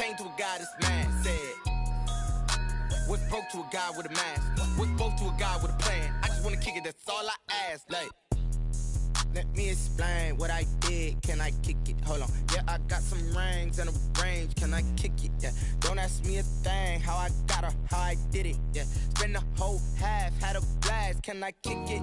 came to a guy this man said, what's broke to a guy with a mask? What's broke to a guy with a plan? I just wanna kick it, that's all I ask. Like, let me explain what I did. Can I kick it? Hold on. Yeah, I got some rings and a range. Can I kick it? Yeah. Don't ask me a thing. How I got her, how I did it. Yeah. Spend the whole half, had a blast. Can I kick it?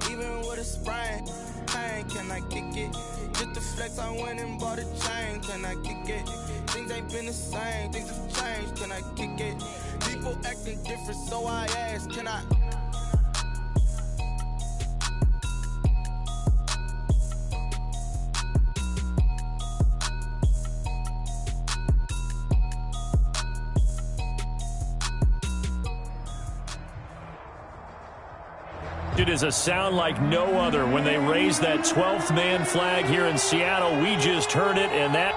Even with a sprain. Pain, can I kick it? Just the flex, I went and bought a chain. Can I kick it? Things ain't been the same. Things have changed. Can I kick it? People acting different, so I ask. Can I? It is a sound like no other when they raise that 12th man flag here in Seattle. We just heard it, and that...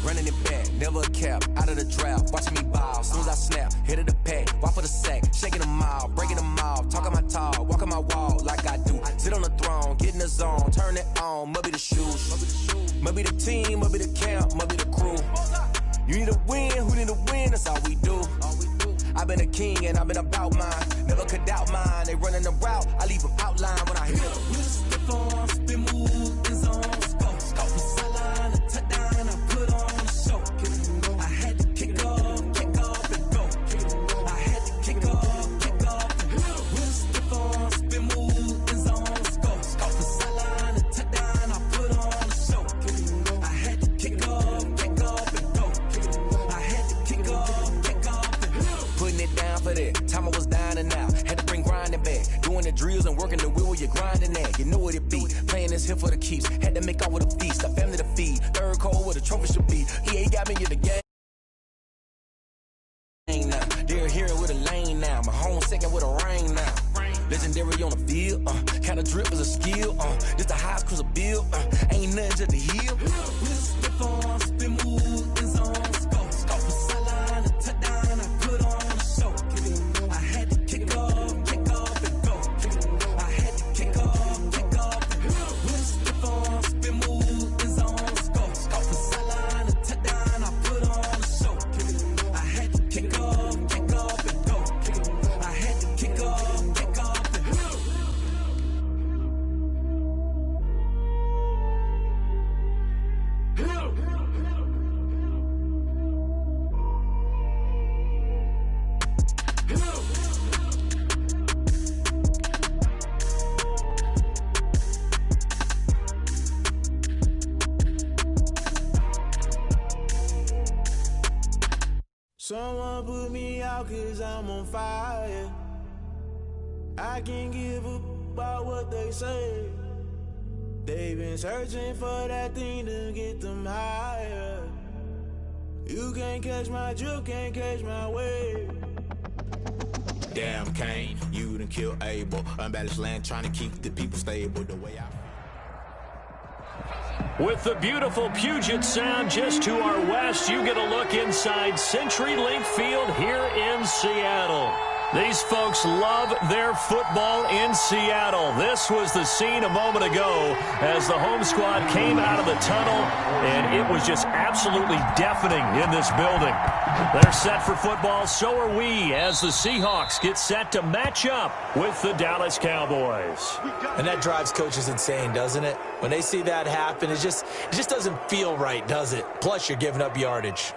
Running it back, never a cap, out of the draft, watching me ball, soon as I snap, hit of the pack, walk for the sack, shaking them all, breaking them off, talking my talk, walking my wall like I do, sit on the throne, get in the zone, turn it on, must be the shoes, must be the team, must be the camp, must be the crew, you need a win, who need a win, that's all we do, I've been a king and I've been about mine, never could doubt mine, they running the route, I leave them outline when I hit them. We slip on, spin move, in zone, scope from sideline to touchdown, I put on. I had to kick off and go. I had to kick off and go. We'll stiff on, spin move, in zone, scope from sideline to touchdown, I put on a show. I had to kick off and go. I had to kick off and go. Putting it down for that, time I was down and out. Had to bring grinding back, doing the drills and working the wheel where you're grinding at. You know what it be, playing this here for the keeps. Had to make out with a feast, a family to feed. Third cold where the trophy should be. EA got me in the game. Now. They're here with a lane now. My home second with a ring now. Legendary on the field. Kind of drip is a skill. Just a high cruiser bill. Ain't nothing just to heal. We'll slip on, spin move, in zone, scope from sideline to touchdown. I put on a show. I had to kick off and go. I had to kick off and go. We'll slip on, spin move, in zone, scope from sideline to touchdown. I put on a show. I had to kick off and go. I had to kick off and go. Someone put me out 'cause I'm on fire. I can't give up about what they say. They've been searching for that thing to get them higher. You can't catch my drift, can't catch my wave. Damn Kane, you done killed Abel. Unbalanced land trying to keep the people stable the way I... With the beautiful Puget Sound just to our west, you get a look inside CenturyLink Field here in Seattle. These folks love their football in Seattle. This was the scene a moment ago as the home squad came out of the tunnel, and it was just absolutely deafening in this building. They're set for football, so are we, as the Seahawks get set to match up with the Dallas Cowboys. And that drives coaches insane, doesn't it? When they see that happen, it just doesn't feel right, does it? Plus, you're giving up yardage.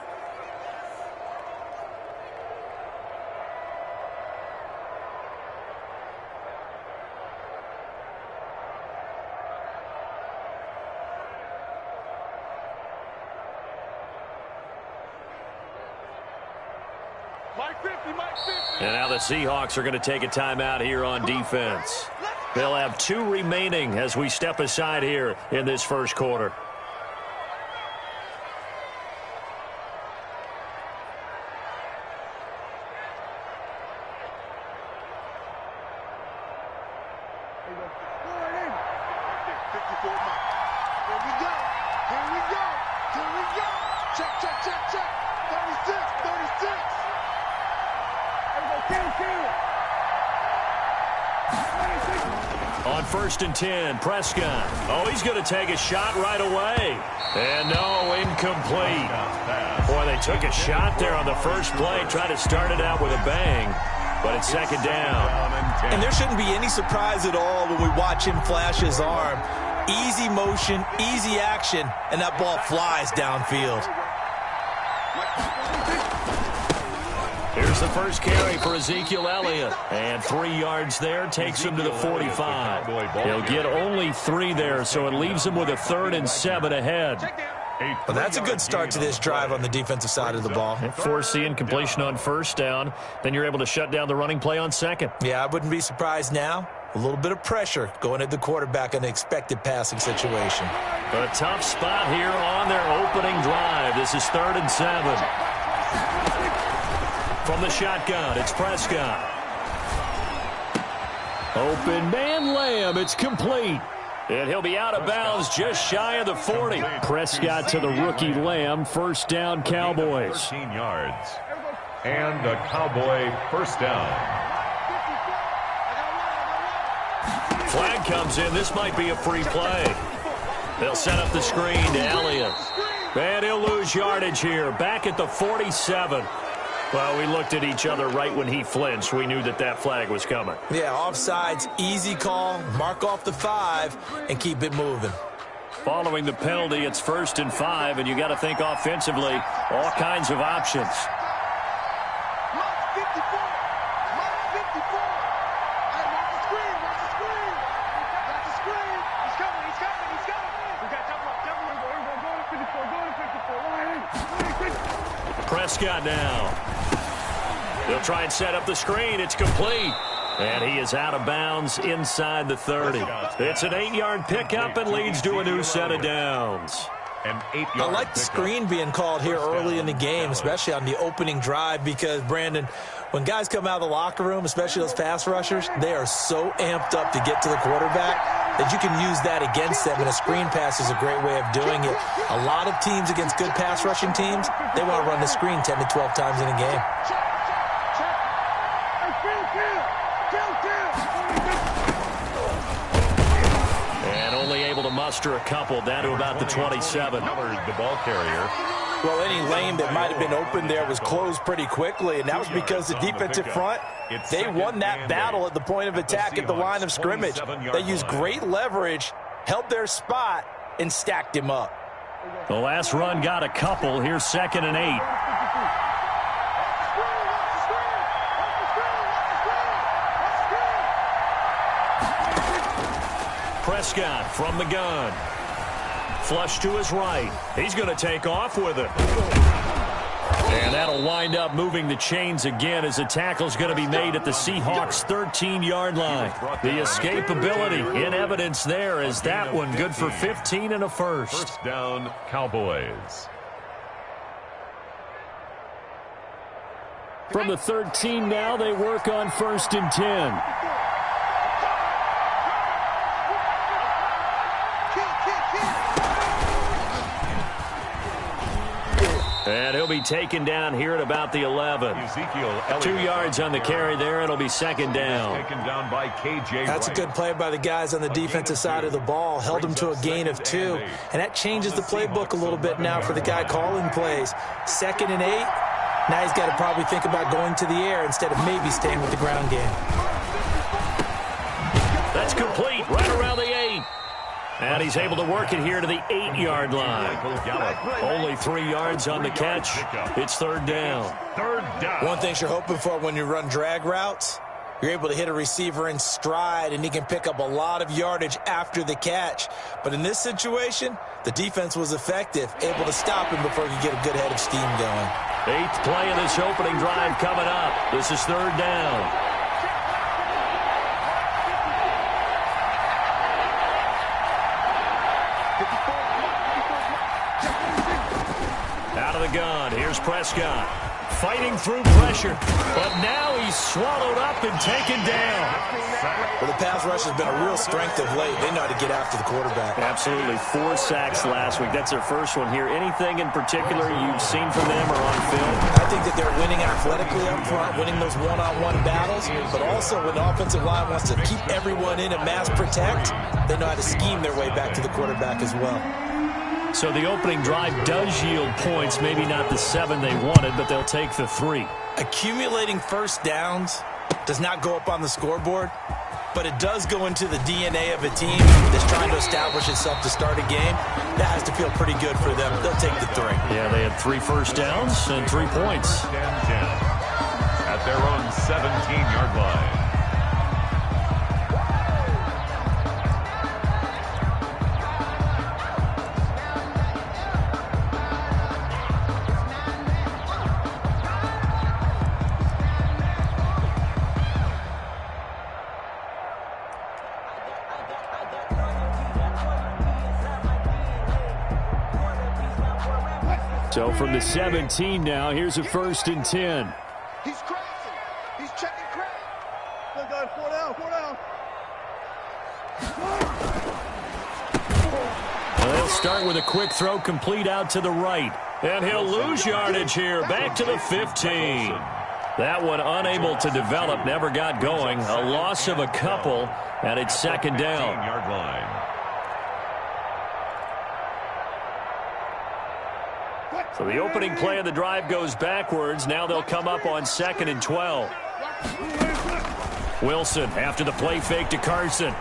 And now the Seahawks are going to take a timeout here on defense. They'll have 2 remaining as we step aside here in this first quarter. On 1st and 10, Prescott. Oh, he's going to take a shot right away. And no, incomplete. Boy, they took a shot there on the first play, tried to start it out with a bang, but it's 2nd down. And there shouldn't be any surprise at all when we watch him flash his arm. Easy motion, easy action, and that ball flies downfield. Here's the first carry for Ezekiel Elliott. And 3 yards there takes him to the 45. He'll get only 3 there, so it leaves him with a 3rd and 7 ahead. Well, that's a good start to this drive on the defensive side of the ball. Force the incompletion on 1st down. Then you're able to shut down the running play on 2nd. Yeah, I wouldn't be surprised now. A little bit of pressure going at the quarterback in the expected passing situation. A tough spot here on their opening drive. This is 3rd and 7. From the shotgun, it's Prescott. Open man, Lamb. It's complete. And he'll be out of bounds just shy of the 40. Prescott to the rookie Lamb. 1st down, Cowboys. 13 yards. And the Cowboy 1st down. Flag comes in. This might be a free play. They'll set up the screen to Elliott. And he'll lose yardage here. Back at the 47. Well, we looked at each other right when he flinched. We knew that flag was coming. Yeah, offsides, easy call, mark off the 5, and keep it moving. Following the penalty, it's 1st and 5, and you got to think offensively, all kinds of options. Prescott now. They'll try and set up the screen. It's complete. And he is out of bounds inside the 30. It's an 8-yard pickup and leads to a new set of downs. I like the screen being called here early in the game, especially on the opening drive, because, Brandon, when guys come out of the locker room, especially those pass rushers, they are so amped up to get to the quarterback that you can use that against them, and a screen pass is a great way of doing it. A lot of teams against good pass rushing teams, they want to run the screen 10 to 12 times in a game. And only able to muster a couple down to about the 27. The ball carrier. Well, any lane that might have been open there was closed pretty quickly, and that was because the defensive front, they won that battle at the point of attack at the line of scrimmage. They used great leverage, held their spot, and stacked him up. The last run got a couple. Here's 2nd and 8. Prescott from the gun. Flush to his right. He's going to take off with it. And that'll wind up moving the chains again as the tackle's going to be made at the Seahawks' 13-yard line. The escapability in evidence there as that one good for 15 and a 1st. 1st down, Cowboys. From the 13 now, they work on 1st and 10. And he'll be taken down here at about the 11. 2 yards on the carry there. It'll be 2nd down. Taken down by KJ. That's a good play by the guys on the defensive side of the ball. Held them to a gain of 2. And that changes the playbook a little bit now for the guy calling plays. 2nd and 8. Now he's got to probably think about going to the air instead of maybe staying with the ground game. That's complete right around the 8. And he's able to work it here to the 8-yard line. Only 3 yards on the catch. It's 3rd down. One thing you're hoping for when you run drag routes, you're able to hit a receiver in stride, and he can pick up a lot of yardage after the catch. But in this situation, the defense was effective, able to stop him before he could get a good head of steam going. 8th play of this opening drive coming up. This is 3rd down. Out of the gun, here's Prescott. Fighting through pressure, but now he's swallowed up and taken down. Well, the pass rush has been a real strength of late. They know how to get after the quarterback. Absolutely. 4 sacks last week. That's their first one here. Anything in particular you've seen from them or on film? I think that they're winning athletically up front, winning those one-on-one battles, but also when the offensive line wants to keep everyone in and mass protect, they know how to scheme their way back to the quarterback as well. So the opening drive does yield points, maybe not the 7 they wanted, but they'll take the 3. Accumulating first downs does not go up on the scoreboard, but it does go into the DNA of a team that's trying to establish itself to start a game. That has to feel pretty good for them. They'll take the 3. Yeah, they had 3 first downs and 3 points. 10-10 at their own 17-yard line. So from the 17 now, here's a 1st and 10. He's crazy. He's checking crazy. Good, good. 4 down, 4 down. Well, they'll start with a quick throw complete out to the right. And he'll lose yardage here, back to the 15. That one unable to develop, never got going. A loss of a couple, and it's 2nd down. 15-yard line. So the opening play of the drive goes backwards. Now they'll come up on 2nd and 12. Wilson after the play fake to Carson.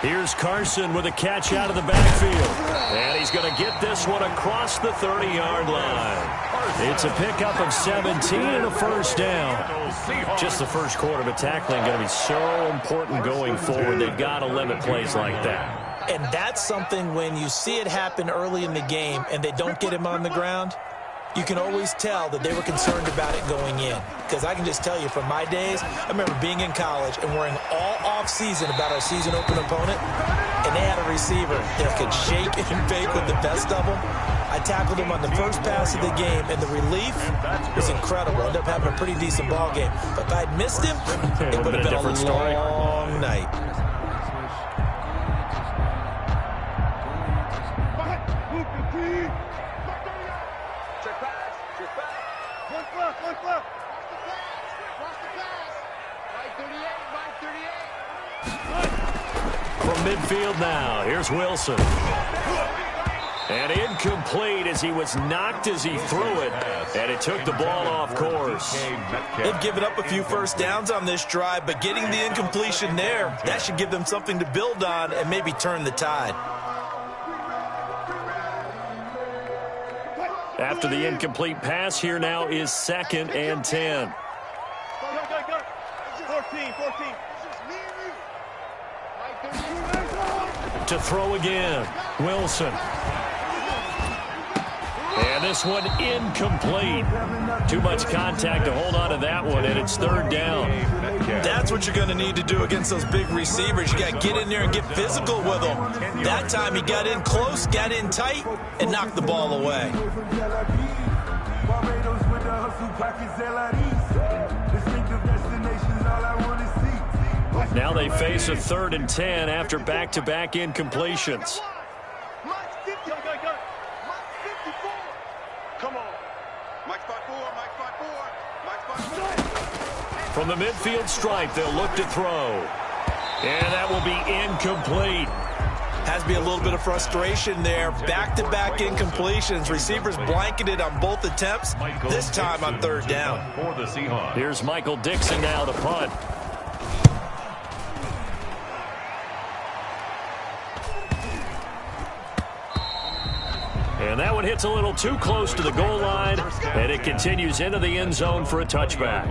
Here's Carson with a catch out of the backfield. And he's going to get this one across the 30-yard line. It's a pickup of 17 and a 1st down. Just the first quarter, but tackling going to be so important going forward. They've got to limit plays like that. And that's something when you see it happen early in the game and they don't get him on the ground, you can always tell that they were concerned about it going in. Because I can just tell you from my days, I remember being in college and worrying all off-season about our season open opponent, and they had a receiver that could shake and bake with the best of them. I tackled him on the first pass of the game, and the relief was incredible. Ended up having a pretty decent ball game. But if I'd missed him, it would have been a long night. From midfield now, here's Wilson. And incomplete as he was knocked as he threw it, and it took the ball off course. They've given up a few first downs on this drive, but getting the incompletion there, that should give them something to build on and maybe turn the tide. After the incomplete pass, here now is 2nd and 10. 14. To throw again, Wilson. And this one incomplete. Too much contact to hold on to that one, and it's 3rd down. That's what you're going to need to do against those big receivers. You got to get in there and get physical with them. That time he got in close, got in tight, and knocked the ball away. Now they face a 3rd and 10 after back-to-back incompletions. From the midfield stripe, they'll look to throw. And that will be incomplete. Has to be a little bit of frustration there. Back-to-back incompletions. Receivers blanketed on both attempts, this time on 3rd down. Here's Michael Dixon now to punt. And that one hits a little too close to the goal line, and it continues into the end zone for a touchback.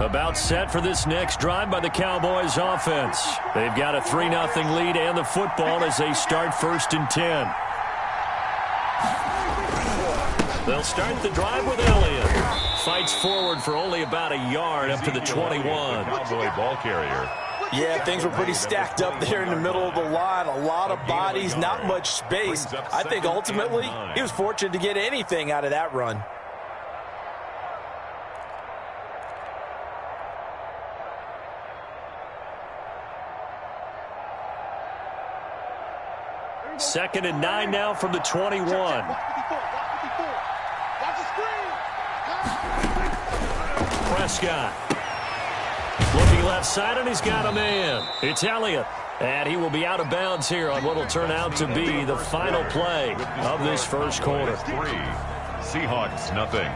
About set for this next drive by the Cowboys offense. They've got a 3-0 lead and the football as they start 1st and 10. They'll start the drive with Elliott. Fights forward for only about a yard up to the 21. Cowboy ball carrier. Yeah, things were pretty stacked up there in the middle of the line. A lot of bodies, not much space. I think ultimately he was fortunate to get anything out of that run. Second and 9 now from the 21. Prescott. Looking left side, and he's got a man. It's Elliott. And he will be out of bounds here on what will turn out to be the final play of this first quarter. 3, Seahawks nothing.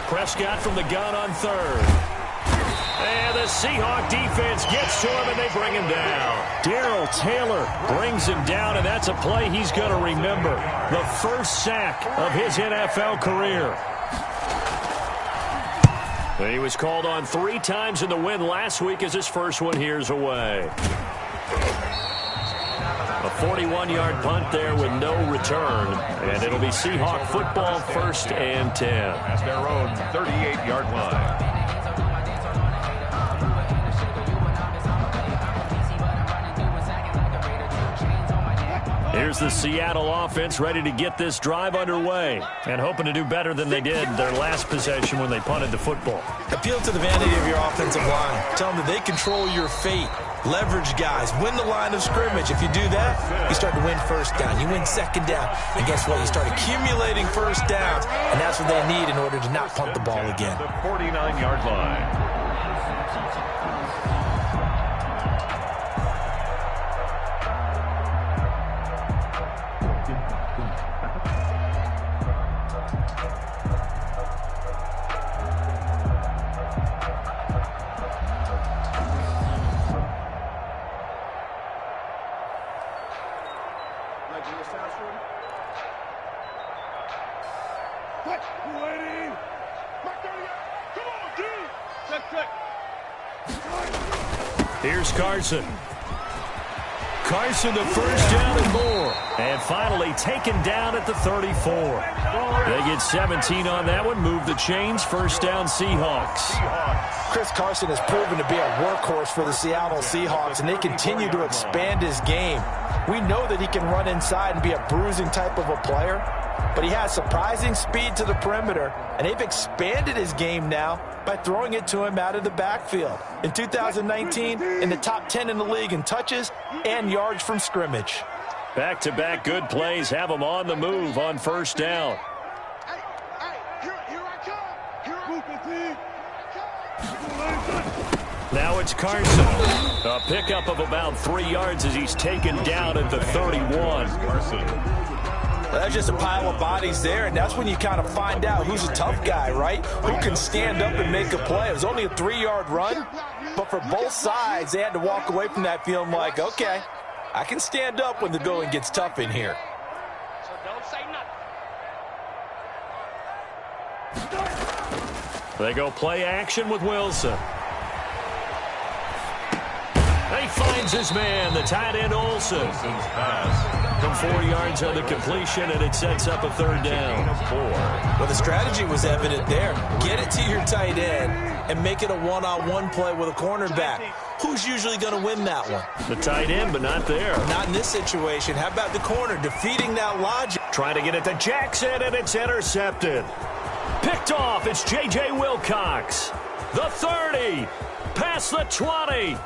Prescott from the gun on third. And the Seahawk defense gets to him, and they bring him down. Darrell Taylor brings him down, and that's a play he's going to remember. The first sack of his NFL career. He was called on 3 times in the win last week as his first one here's away. A 41-yard punt there with no return. And it'll be Seahawk football, 1st and 10. Past their own 38-yard line. Here's the Seattle offense ready to get this drive underway and hoping to do better than they did their last possession when they punted the football. Appeal to the vanity of your offensive line. Tell them that they control your fate. Leverage guys. Win the line of scrimmage. If you do that, you start to win first down. You win second down. And guess what? You start accumulating first downs. And that's what they need in order to not punt the ball again. The 49-yard line. Here's Carson. Carson, the first down and more. And finally taken down at the 34. They get 17 on that one. Move the chains. First down, Seahawks. Chris Carson has proven to be a workhorse for the Seattle Seahawks, and they continue to expand his game. We know that he can run inside and be a bruising type of a player, but he has surprising speed to the perimeter, and they've expanded his game now by throwing it to him out of the backfield. In 2019, in the top 10 in the league in touches and yards from scrimmage. Back-to-back good plays have him on the move on first down. Now it's Carson. A pickup of about 3 yards as he's taken down at the 31. Well, that's just a pile of bodies there, and that's when you kind of find out who's a tough guy, right? Who can stand up and make a play. It was only a 3-yard run, but for both sides, they had to walk away from that feeling like, okay, I can stand up when the going gets tough in here. So don't say nothing. They go play action with Wilson. He finds his man, the tight end Olsen. Wilson's pass. From 4 yards on the completion, and it sets up a third down. Well, the strategy was evident there. Get it to your tight end and make it a one-on-one play with a cornerback. Who's usually going to win that one? The tight end, but not there. Not in this situation. How about the corner defeating that logic? Trying to get it to Jackson, and it's intercepted. Picked off, it's J.J. Wilcox. The 30, past the 20.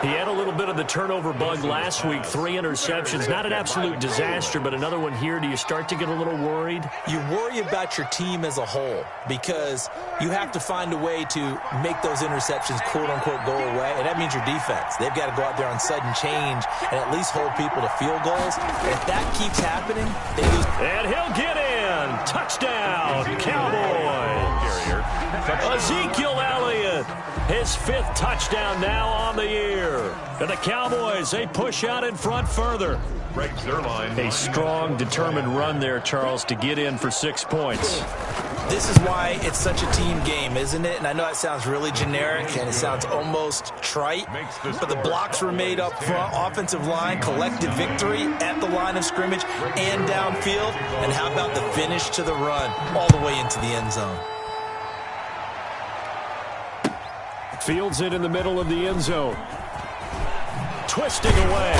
He had a little bit of the turnover bug last week, 3 interceptions. Not an absolute disaster, but another one here. Do you start to get a little worried? You worry about your team as a whole because you have to find a way to make those interceptions, quote-unquote, go away, and that means your defense. They've got to go out there on sudden change and at least hold people to field goals. And if that keeps happening, they lose. And he'll get in. Touchdown, Cowboys. Ezekiel Elliott, his 5th touchdown now on the year. And the Cowboys, they push out in front further. Greg Zerline. A strong, determined run there, Charles, to get in for 6 points. This is why it's such a team game, isn't it? And I know it sounds really generic and it sounds almost trite, but the blocks were made up front, offensive line, collective victory at the line of scrimmage and downfield. And how about the finish to the run all the way into the end zone? Fields it in the middle of the end zone. Twisting away.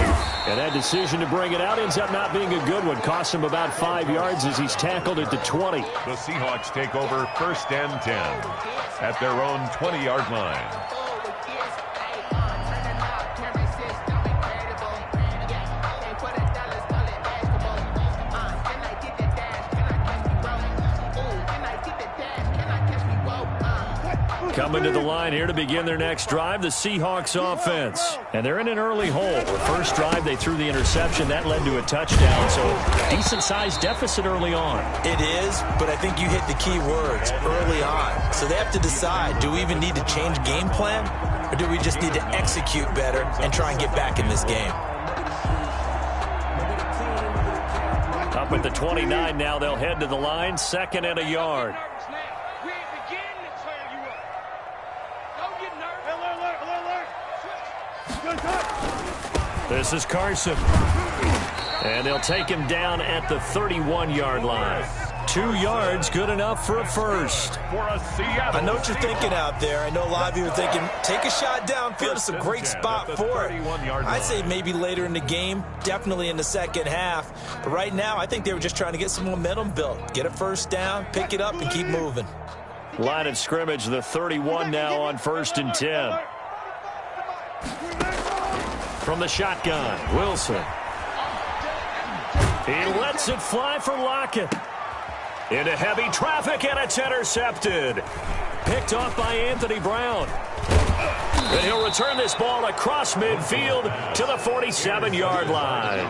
And that decision to bring it out ends up not being a good one. Costs him about 5 yards as he's tackled at the 20. The Seahawks take over 1st and 10 at their own 20-yard line. Coming to the line here to begin their next drive, the Seahawks offense. And they're in an early hole. The first drive, they threw the interception. That led to a touchdown, so decent-sized deficit early on. It is, but I think you hit the key words, early on. So they have to decide, do we even need to change game plan, or do we just need to execute better and try and get back in this game? Up at the 29 now, they'll head to the line, 2nd and a yard. This is Carson. And they'll take him down at the 31-yard line. 2 yards, good enough for a first. I know what you're thinking out there. I know a lot of you are thinking, take a shot downfield. It's a great spot for it. I'd say maybe later in the game, definitely in the second half. But right now, I think they were just trying to get some momentum built. Get a first down, pick it up, and keep moving. Line of scrimmage, the 31 now on 1st and 10. From the shotgun, Wilson. He lets it fly for Lockett. Into heavy traffic, and it's intercepted. Picked off by Anthony Brown. And he'll return this ball across midfield to the 47-yard line.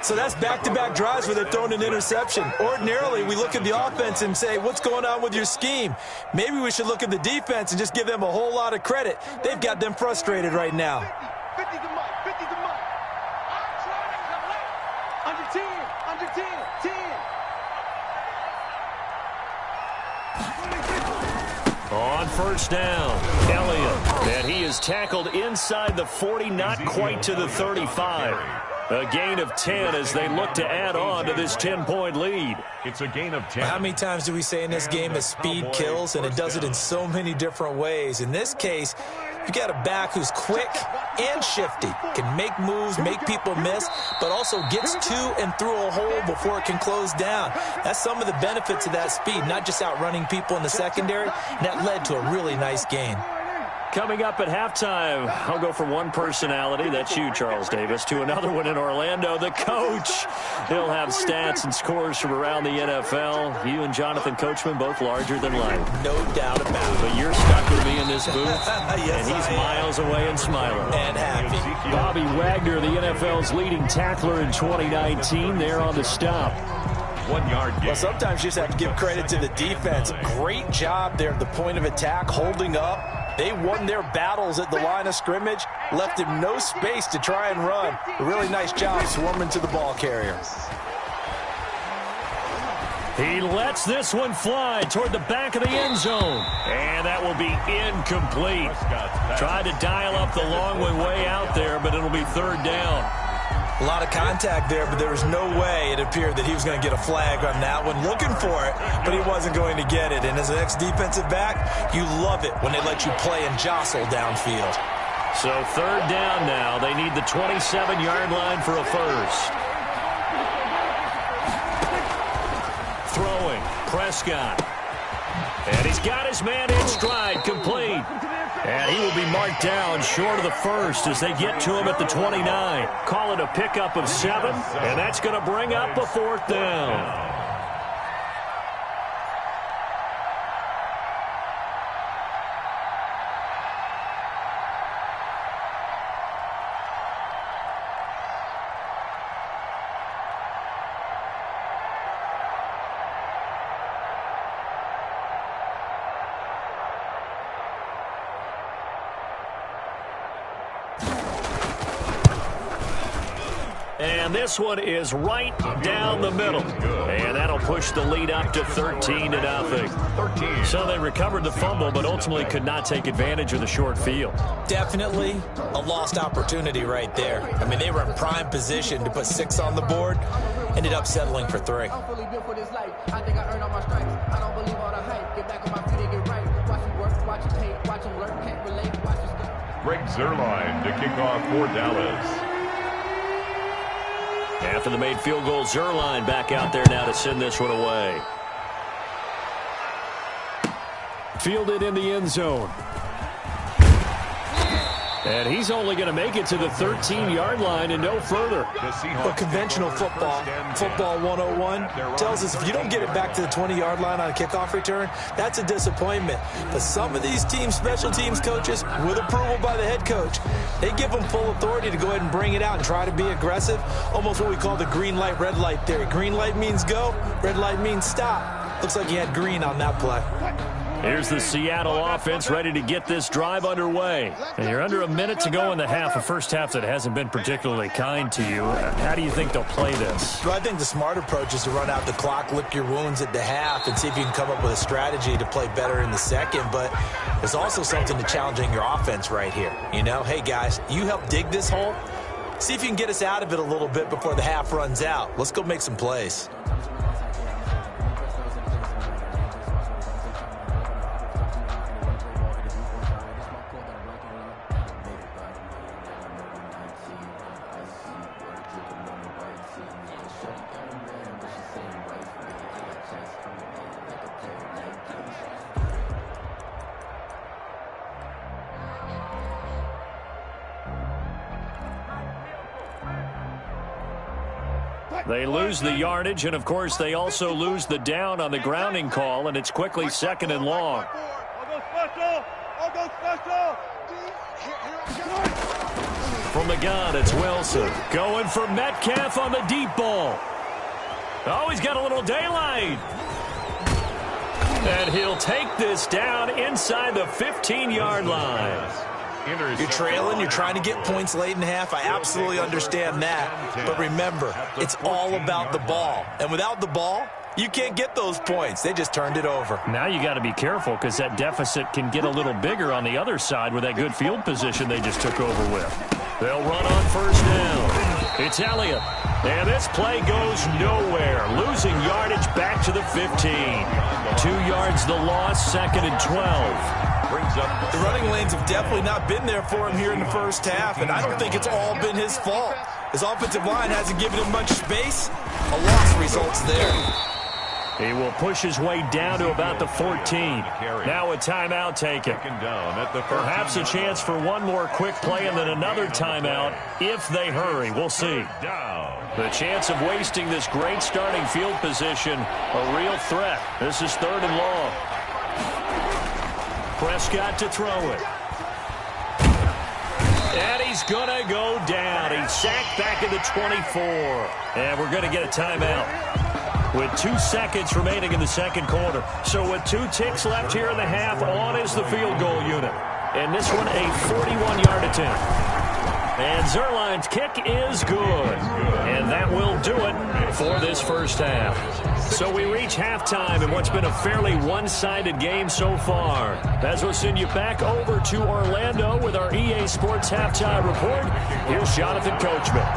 So that's back-to-back drives where they're throwing an interception. Ordinarily, we look at the offense and say, what's going on with your scheme? Maybe we should look at the defense and just give them a whole lot of credit. They've got them frustrated right now. 50 to Mike, 50 to Mike. Under 10, under 10, 10. On first down, Elliott. And he is tackled inside the 40, not quite to the 35. A gain of 10 as they look to add on to this 10-point lead. It's a gain of 10. How many times do we say in this game that speed kills, and it does it in so many different ways? In this case, you got a back who's quick and shifty, can make moves, make people miss, but also gets to and through a hole before it can close down. That's some of the benefits of that speed, not just outrunning people in the secondary, and that led to a really nice gain. Coming up at halftime, I'll go from one personality, that's you, Charles Davis, to another one in Orlando, the coach. He'll have stats and scores from around the NFL. You and Jonathan Coachman, both larger than life. No doubt about it. But you're stuck with me in this booth, Yes, and he's miles away and smiling. And happy. Bobby Wagner, the NFL's leading tackler in 2019, there on the stop. 1 yard gain. Well, sometimes you just have to give credit to the defense. Great job there at the point of attack, holding up. They won their battles at the line of scrimmage, left him no space to try and run. A really nice job swarming to the ball carrier. He lets this one fly toward the back of the end zone. And that will be incomplete. Tried to dial up the long way out there, but it'll be 3rd down. A lot of contact there, but there was no way it appeared that he was going to get a flag on that one. Looking for it, but he wasn't going to get it. And as an ex-defensive back, you love it when they let you play and jostle downfield. So 3rd down now. They need the 27-yard line for a first. Throwing, Prescott. And he's got his man in stride, complete. And he will be marked down short of the first as they get to him at the 29. Call it a pickup of 7, and that's going to bring up a 4th down. And this one is right down the middle. And that'll push the lead up to 13-0. So they recovered the fumble, but ultimately could not take advantage of the short field. Definitely a lost opportunity right there. I mean, they were in prime position to put 6 on the board. Ended up settling for 3. Greg Zuerlein to kick off for Dallas. After the made field goal, Zuerlein back out there now to send this one away. Fielded in the end zone. And he's only going to make it to the 13-yard line and no further. But conventional football 101, tells us if you don't get it back to the 20-yard line on a kickoff return, that's a disappointment. But some of these special teams coaches, with approval by the head coach, they give them full authority to go ahead and bring it out and try to be aggressive, almost what we call the green light, red light theory. Green light means go, red light means stop. Looks like he had green on that play. Here's the Seattle offense ready to get this drive underway. And you're under a minute to go in the half, a first half that hasn't been particularly kind to you. How do you think they'll play this? Well, I think the smart approach is to run out the clock, lick your wounds at the half, and see if you can come up with a strategy to play better in the second. But there's also something to challenging your offense right here. You know, hey, guys, you help dig this hole. See if you can get us out of it a little bit before the half runs out. Let's go make some plays. They lose the yardage, and, of course, they also lose the down on the grounding call, and it's quickly 2nd and long. From the gun, it's Wilson. Going for Metcalf on the deep ball. Oh, he's got a little daylight. And he'll take this down inside the 15-yard line. You're trailing, you're trying to get points late in the half. I absolutely understand that. But remember, it's all about the ball. And without the ball, you can't get those points. They just turned it over. Now you got to be careful because that deficit can get a little bigger on the other side with that good field position they just took over with. They'll run on first down. It's Elliott. And this play goes nowhere. Losing yardage back to the 15. 2 yards the loss, 2nd and 12. The running lanes have definitely not been there for him here in the first half, and I don't think it's all been his fault. His offensive line hasn't given him much space. A loss results there. He will push his way down to about the 14. Now a timeout taken. Perhaps a chance for one more quick play and then another timeout if they hurry. We'll see. The chance of wasting this great starting field position, a real threat. This is 3rd and long. Prescott to throw it. And he's going to go down. He's sacked back at the 24. And we're going to get a timeout with 2 seconds remaining in the second quarter. So with 2 ticks left here in the half, on is the field goal unit. And this one a 41-yard attempt. And Zuerlein's kick is good. And that will do it for this first half. So we reach halftime in what's been a fairly one-sided game so far. As we'll send you back over to Orlando with our EA Sports Halftime Report, here's Jonathan Coachman.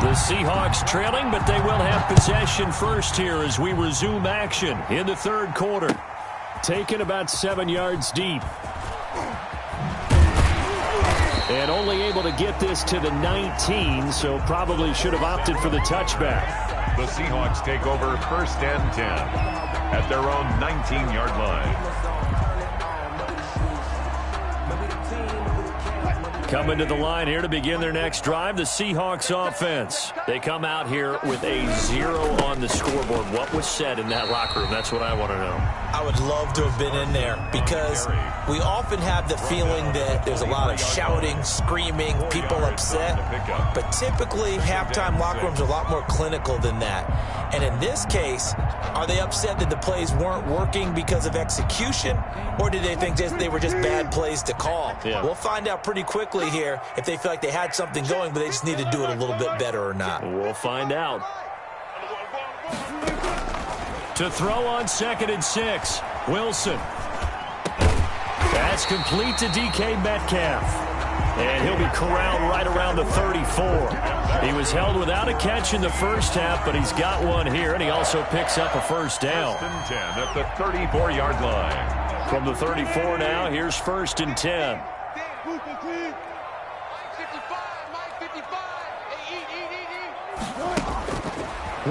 The Seahawks trailing, but they will have possession first here as we resume action in the third quarter. Taken about 7 yards deep. And only able to get this to the 19, so probably should have opted for the touchback. The Seahawks take over 1st and 10 at their own 19-yard line. Coming to the line here to begin their next drive, the Seahawks offense. They come out here with a 0 on the scoreboard. What was said in that locker room? That's what I want to know. I would love to have been in there because we often have the feeling that there's a lot of shouting, screaming, people upset. But typically, halftime locker rooms are a lot more clinical than that. And in this case, are they upset that the plays weren't working because of execution, or did they think they were just bad plays to call? Yeah. We'll find out pretty quickly here if they feel like they had something going, but they just need to do it a little bit better or not. We'll find out. To throw on 2nd and 6, Wilson. That's complete to DK Metcalf. And he'll be corralled right around the 34. He was held without a catch in the first half, but he's got one here, and he also picks up a first down. 1st and 10 at the 34-yard line. From the 34 now, here's 1st and 10.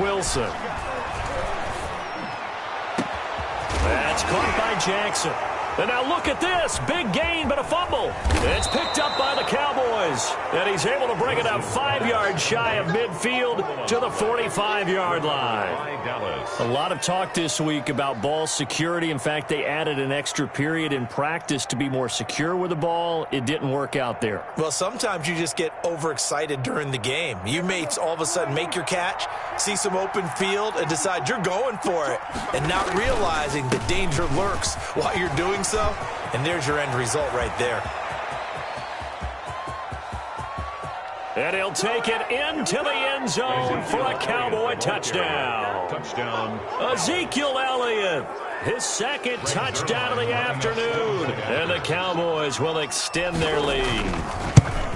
Wilson. That's caught by Jackson. And now look at this. Big gain, but a fumble. It's picked up by the Cowboys. And he's able to bring it up 5 yards shy of midfield to the 45-yard line. A lot of talk this week about ball security. In fact, they added an extra period in practice to be more secure with the ball. It didn't work out there. Well, sometimes you just get overexcited during the game. You may all of a sudden make your catch, see some open field, and decide you're going for it, and not realizing the danger lurks while you're doing so, and there's your end result right there. And he'll take it into the end zone for a Cowboy touchdown. Touchdown. Ezekiel Elliott, his 2nd touchdown of the afternoon. And the Cowboys will extend their lead.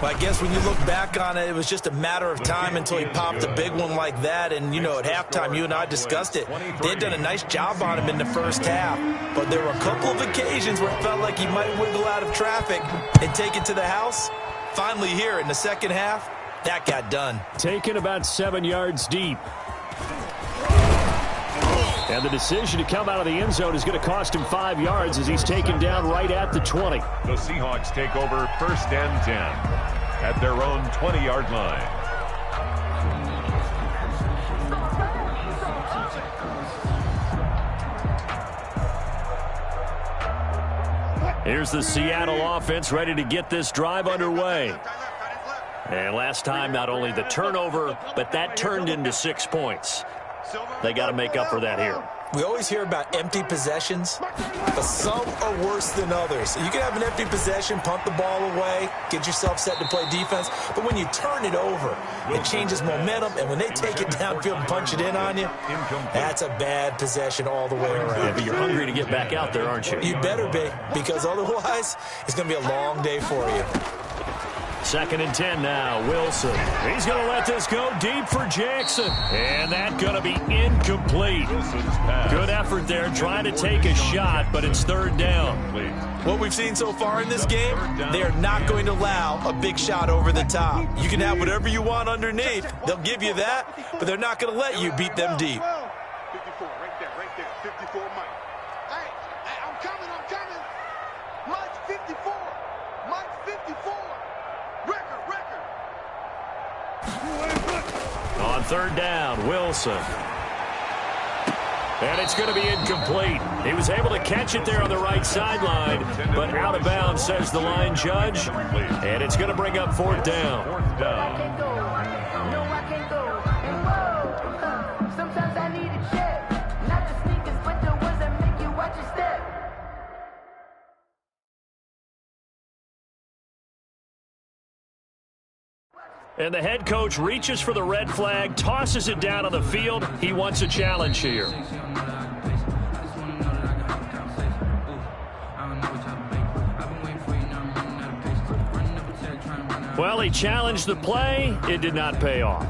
Well, I guess when you look back on it, it was just a matter of time until he popped a big one like that. And, you know, at halftime, you and I discussed it. They had done a nice job on him in the first half. But there were a couple of occasions where it felt like he might wiggle out of traffic and take it to the house. Finally here in the second half, that got done. Taken about 7 yards deep. And the decision to come out of the end zone is going to cost him 5 yards as he's taken down right at the 20. The Seahawks take over 1st and 10 at their own 20-yard line. Here's the Seattle offense ready to get this drive underway. And last time, not only the turnover, but that turned into 6 points. They got to make up for that here. We always hear about empty possessions, but some are worse than others. You can have an empty possession, punt the ball away, get yourself set to play defense, but when you turn it over, it changes momentum, and when they take it downfield and punch it in on you, that's a bad possession all the way around. Yeah, but you're hungry to get back out there, aren't you? You better be, because otherwise, it's going to be a long day for you. 2nd and 10 now, Wilson. He's going to let this go deep for Jackson. And that's going to be incomplete. Good effort there trying to take a shot, but it's 3rd down. What we've seen so far in this game, they are not going to allow a big shot over the top. You can have whatever you want underneath. They'll give you that, but they're not going to let you beat them deep. 54, right there, 54, Mike. Hey, I'm coming. Mike's 54. Mike's 54. Record. On 3rd down, Wilson. And it's going to be incomplete. He was able to catch it there on the right sideline, but out of bounds, says the line judge. And it's going to bring up 4th down. 4th down. Sometimes I need a check. Not the sneakers, but the ones that make you watch your step. And the head coach reaches for the red flag, tosses it down on the field. He wants a challenge here. Well, he challenged the play. It did not pay off.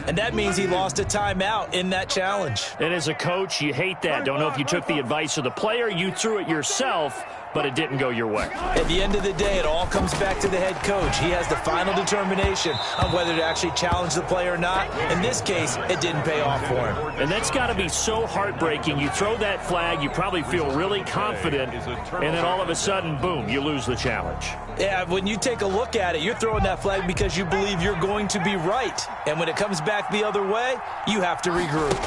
And that means he lost a timeout in that challenge. And as a coach, you hate that. Don't know if you took the advice of the player, you threw it yourself, but it didn't go your way. At the end of the day, it all comes back to the head coach. He has the final determination on whether to actually challenge the play or not. In this case, it didn't pay off for him. And that's got to be so heartbreaking. You throw that flag, you probably feel really confident, and then all of a sudden, boom, you lose the challenge. Yeah, when you take a look at it, you're throwing that flag because you believe you're going to be right. And when it comes back the other way, you have to regroup.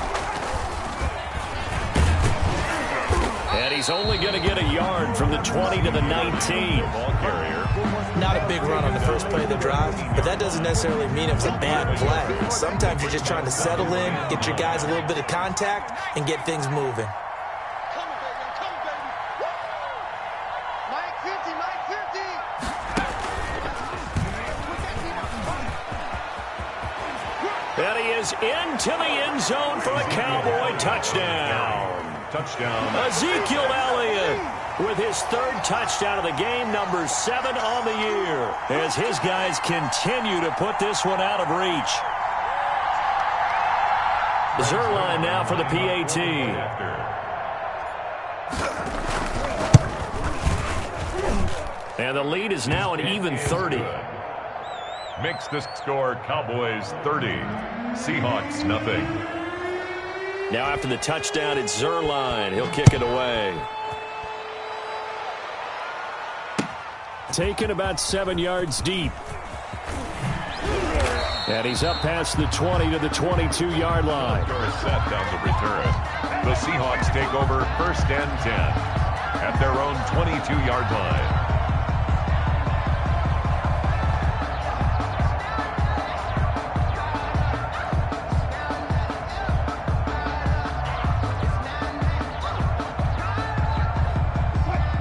And he he's only going to get a yard from the 20 to the 19. Ball carrier. Not a big run on the first play of the drive, but that doesn't necessarily mean it was a bad play. Sometimes you're just trying to settle in, get your guys a little bit of contact, and get things moving. And he is into the end zone for a Cowboy touchdown. Touchdown. Ezekiel Elliott with his third touchdown of the game, number 7 on the year, as his guys continue to put this one out of reach. Zerline now for the PAT. And the lead is now an even 30. Makes the score Cowboys 30, Seahawks nothing. Now after the touchdown, it's Zerline. He'll kick it away. Taken about 7 yards deep. And he's up past the 20 to the 22-yard line. Set down the return. The Seahawks take over first and 10 at their own 22-yard line.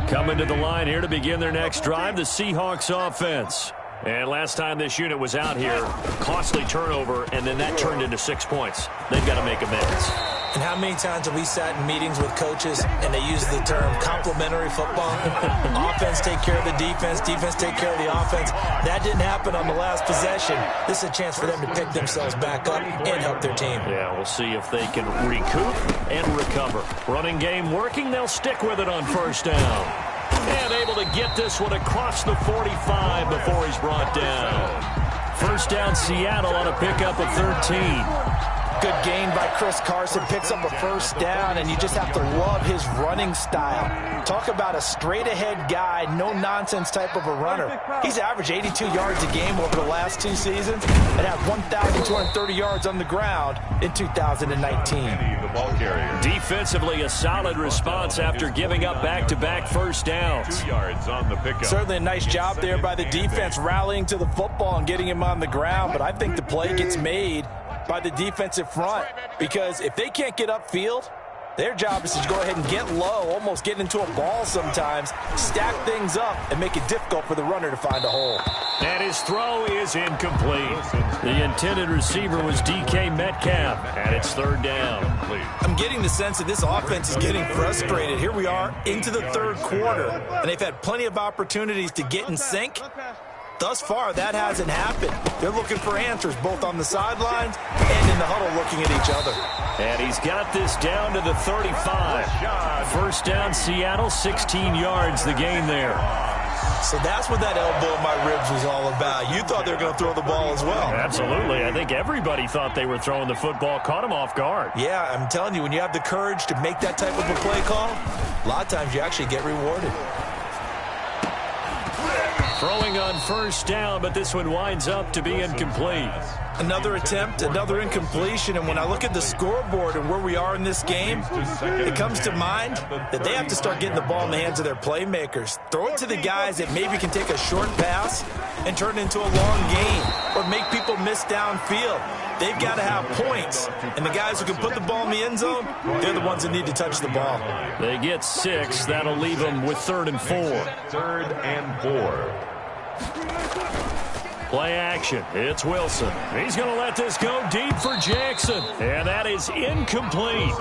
Coming to the line here to begin their next drive, the Seahawks offense. And last time this unit was out here, costly turnover, and then that turned into 6 points. They've got to make amends. And how many times have we sat in meetings with coaches and they use the term complementary football? Offense take care of the defense, defense take care of the offense. That didn't happen on the last possession. This is a chance for them to pick themselves back up and help their team. Yeah, we'll see if they can recoup and recover. Running game working, they'll stick with it on first down. And able to get this one across the 45 before he's brought down. First down, Seattle on a pickup of 13. Good gain by Chris Carson, picks up a first down, and you just have to love his running style. Talk about a straight-ahead guy, no-nonsense type of a runner. He's averaged 82 yards a game over the last 2 seasons and had 1,230 yards on the ground in 2019. The ball carrier. Defensively, a solid response after giving up back-to-back first downs. 2 yards on the pickup. Certainly a nice job there by the defense, rallying to the football and getting him on the ground, but I think the play gets made by the defensive front, because if they can't get upfield, their job is to go ahead and get low, almost get into a ball sometimes, stack things up, and make it difficult for the runner to find a hole. And his throw is incomplete. The intended receiver was DK Metcalf, and it's third down. I'm getting the sense that this offense is getting frustrated. Here we are into the third quarter, and they've had plenty of opportunities to get in sync. Thus far, that hasn't happened. They're looking for answers both on the sidelines and in the huddle looking at each other. And he's got this down to the 35. First down, Seattle, 16 yards the gain there. So that's what that elbow in my ribs was all about. You thought they were going to throw the ball as well. Absolutely. I think everybody thought they were throwing the football, caught him off guard. Yeah, I'm telling you, when you have the courage to make that type of a play call, a lot of times you actually get rewarded. Throwing on first down, but this one winds up to be incomplete. Another attempt, another incompletion, and when I look at the scoreboard and where we are in this game, it comes to mind that they have to start getting the ball in the hands of their playmakers. Throw it to the guys that maybe can take a short pass and turn it into a long gain or make people miss downfield. They've got to have points, and the guys who can put the ball in the end zone, they're the ones that need to touch the ball. They get 6. That'll leave them with 3rd and 4. 3rd and 4. Play action. It's Wilson. He's going to let this go deep for Jackson. And that is incomplete.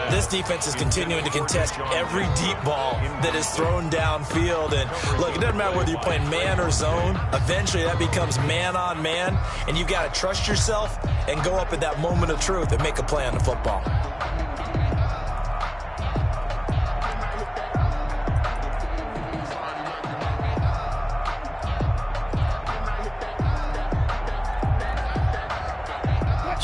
This defense is continuing to contest every deep ball that is thrown downfield. And look, it doesn't matter whether you're playing man or zone. Eventually that becomes man on man. And you've got to trust yourself and go up at that moment of truth and make a play on the football.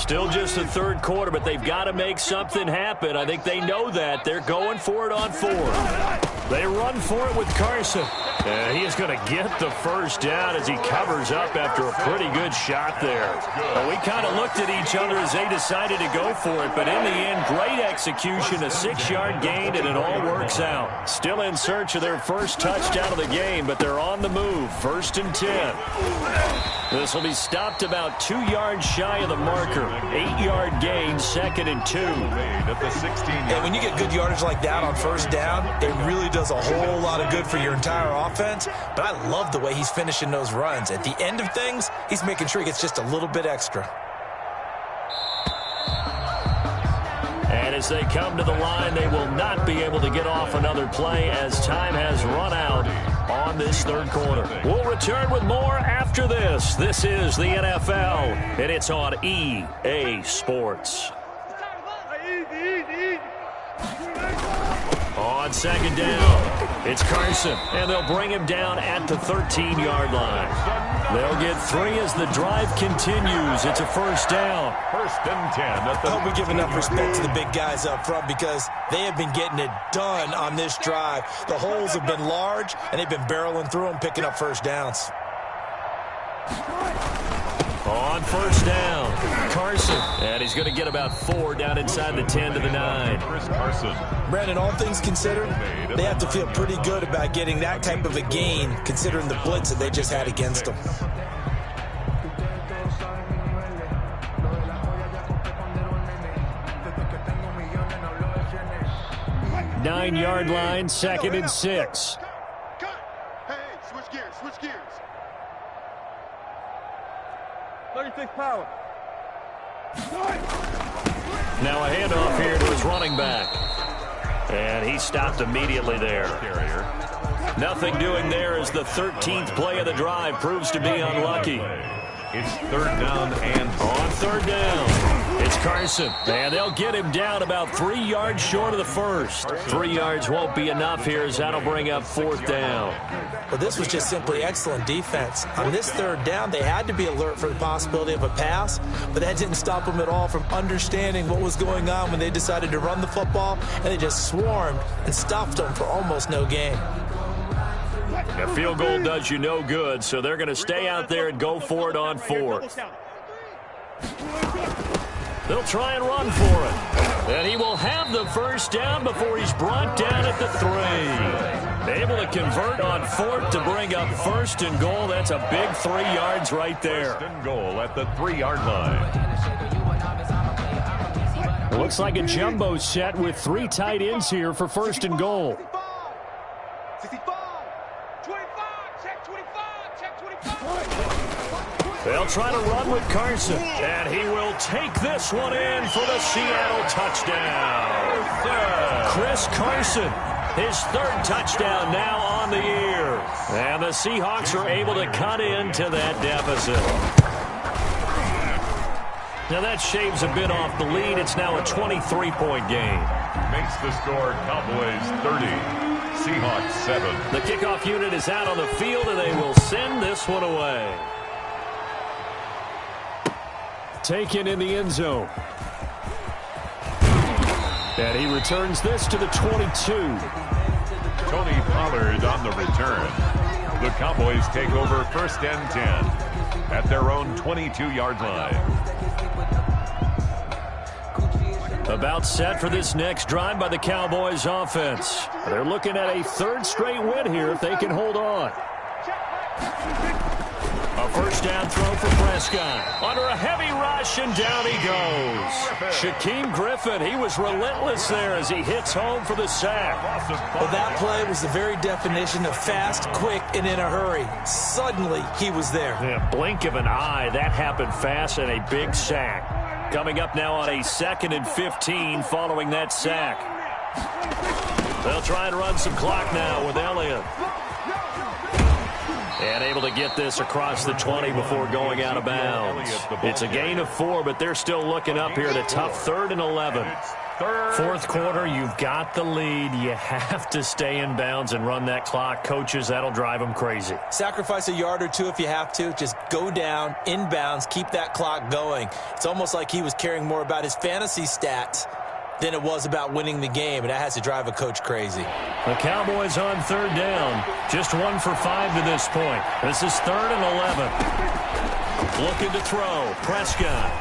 Still just the third quarter, but they've got to make something happen. I think they know that. They're going for it on 4. They run for it with Carson. And he is going to get the first down as he covers up after a pretty good shot there. Well, we kind of looked at each other as they decided to go for it, but in the end, great execution, a 6-yard gain, and it all works out. Still in search of their first touchdown of the game, but they're on the move. 1st and 10. This will be stopped about 2 yards shy of the marker. 8-yard gain, 2nd and 2. And when you get good yardage like that on first down, it really does a whole lot of good for your entire offense. But I love the way he's finishing those runs. At the end of things, he's making sure he gets just a little bit extra. And as they come to the line, they will not be able to get off another play as time has run out on this third quarter. We'll return with more after this. This is the NFL, and it's on EA Sports. On 2nd down, it's Carson, and they'll bring him down at the 13-yard line. They'll get 3 as the drive continues. It's a first down. 1st and 10. I hope we give enough respect to the big guys up front because they have been getting it done on this drive. The holes have been large, and they've been barreling through them, picking up first downs. On first down, Carson. And he's going to get about 4 down inside the 10 to the 9. Chris Carson. Brandon, all things considered, they have to feel pretty good about getting that type of a gain considering the blitz that they just had against them. Nine-yard line, 2nd and 6. Hey, switch gears, switch gears. 36 power. Now a handoff here to his running back. And he stopped immediately there. Nothing doing there as the 13th play of the drive proves to be unlucky. It's 3rd down and on 3rd down, it's Carson. And they'll get him down about 3 yards short of the first. 3 yards won't be enough here as that'll bring up 4th down. Well, this was just simply excellent defense. On this 3rd down, they had to be alert for the possibility of a pass, but that didn't stop them at all from understanding what was going on when they decided to run the football, and they just swarmed and stuffed them for almost no gain. A field goal does you no good, so they're going to stay out there and go for it on 4th. They'll try and run for it. And he will have the first down before he's brought down at the 3. Able to convert on 4th to bring up 1st and goal. That's a big 3 yards right there. 1st and goal at the 3-yard line. Looks like a jumbo set with 3 tight ends here for 1st and goal. 65. 25. Check 25. Check 25. They'll try to run with Carson. And he will take this one in for the Seattle touchdown. Chris Carson, his 3rd touchdown now on the year. And the Seahawks are able to cut into that deficit. Now that shaves a bit off the lead. It's now a 23-point game. Makes the score Cowboys 30, Seahawks 7. The kickoff unit is out on the field, and they will send this one away. Taken in the end zone. And he returns this to the 22. Tony Pollard on the return. The Cowboys take over 1st and 10 at their own 22-yard line. About set for this next drive by the Cowboys offense. They're looking at a 3rd straight win here if they can hold on. A first down throw for Prescott. Under a heavy rush, and down he goes. Shaquem Griffin, he was relentless there as he hits home for the sack. Well, that play was the very definition of fast, quick, and in a hurry. Suddenly, he was there. Yeah, blink of an eye, that happened fast, and a big sack. Coming up now on a 2nd and 15 following that sack. They'll try and run some clock now with Elliott. And able to get this across the 20 before going out of bounds. It's a gain of 4, but they're still looking up here at a tough 3rd and 11. Fourth quarter, you've got the lead. You have to stay in bounds and run that clock. Coaches, that'll drive them crazy. Sacrifice a yard or two if you have to. Just go down, in bounds, keep that clock going. It's almost like he was caring more about his fantasy stats than it was about winning the game, and that has to drive a coach crazy. The Cowboys on third down. Just 1 for 5 to this point. This is 3rd and 11. Looking to throw. Prescott.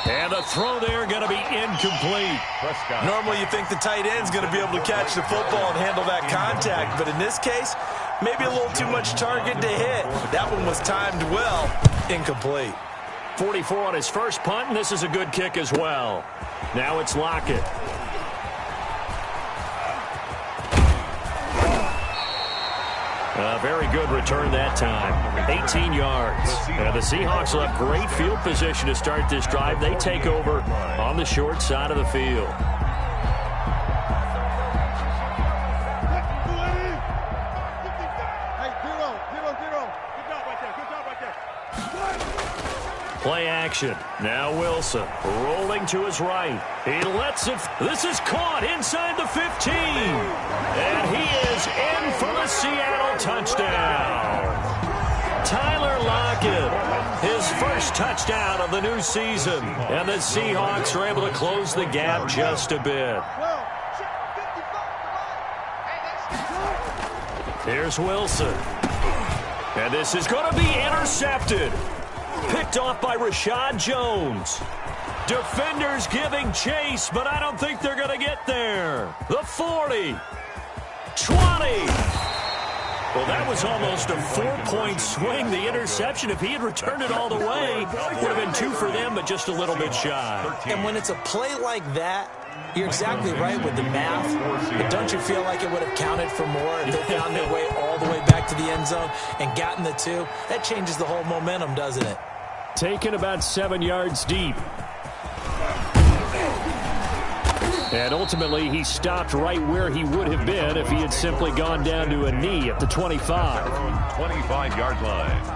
And the throw there going to be incomplete. Prescott. Normally you think the tight end's going to be able to catch the football and handle that contact, but in this case, maybe a little too much target to hit. That one was timed well. Incomplete. 44 on his first punt, and this is a good kick as well. Now it's Lockett. A very good return that time. 18 yards. And the Seahawks will have great field position to start this drive. They take over on the short side of the field. Play action. Now Wilson rolling to his right. He lets it. This is caught inside the 15. And he is in for the Seattle touchdown. Tyler Lockett, his first touchdown of the new season. And the Seahawks are able to close the gap just a bit. Here's Wilson. And this is going to be intercepted. Picked off by Rashad Jones. Defenders giving chase, but I don't think they're going to get there. The 40. 20. Well, that was almost a 4-point swing. The interception, if he had returned it all the way, would have been 2 for them, but just a little bit shy. And when it's a play like that, you're exactly right with the math. But don't you feel like it would have counted for more if they found their way all the way back to the end zone and gotten the 2? That changes the whole momentum, doesn't it? Taken about 7 yards deep. And ultimately, he stopped right where he would have been if he had simply gone down to a knee at the 25. 25-yard line.